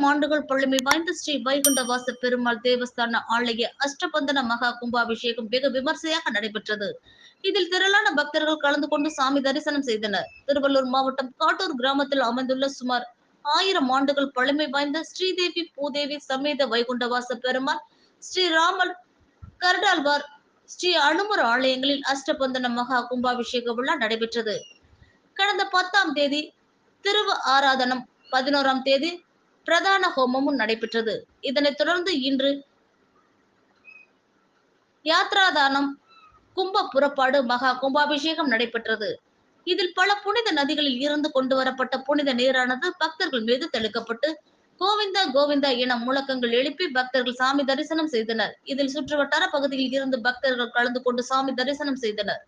ஆண்டுகள் பழமை வாய்ந்த ஸ்ரீ வைகுண்டவாச பெருமாள் தேவஸ்தான ஆலய அஷ்டபந்தன மகா கும்பாபிஷேகம் வெகு விமர்சையாக நடைபெற்றது. இதில் திரளான பக்தர்கள் கலந்து கொண்டு சாமி தரிசனம் செய்தனர். திருவள்ளூர் மாவட்டம் காட்டூர் கிராமத்தில் அமைந்துள்ள சுமார் 1000 ஆண்டுகள் பழமை வாய்ந்த ஸ்ரீதேவி பூதேவி சமேத வைகுண்டவாச பெருமாள், ஸ்ரீராமர், கருடாழ்வார், ஸ்ரீ அனுமர் ஆலயங்களில் அஷ்டபந்தன மகா கும்பாபிஷேக விழா நடைபெற்றது. கடந்த 10ஆம் தேதி திருவ ஆராதனம், 11ஆம் தேதி பிரதான ஹோமமும் நடைபெற்றது. இதனைத் தொடர்ந்து இன்று யாத்ராதானம், கும்ப புறப்பாடு, மகா கும்பாபிஷேகம் நடைபெற்றது. இதில் பல புனித நதிகளில் இருந்து கொண்டு வரப்பட்ட புனித நீரானது பக்தர்கள் மீது தெளிக்கப்பட்டு கோவிந்தா கோவிந்தா என முழக்கங்கள் எழுப்பி பக்தர்கள் சாமி தரிசனம் செய்தனர். இதில் சுற்றுவட்டார பகுதியில் இருந்து பக்தர்கள் கலந்து கொண்டு சாமி தரிசனம் செய்தனர்.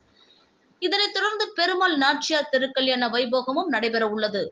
இதனைத் தொடர்ந்து பெருமாள் நாச்சியார் திருக்கல்யாண வைபோகமும் நடைபெற உள்ளது.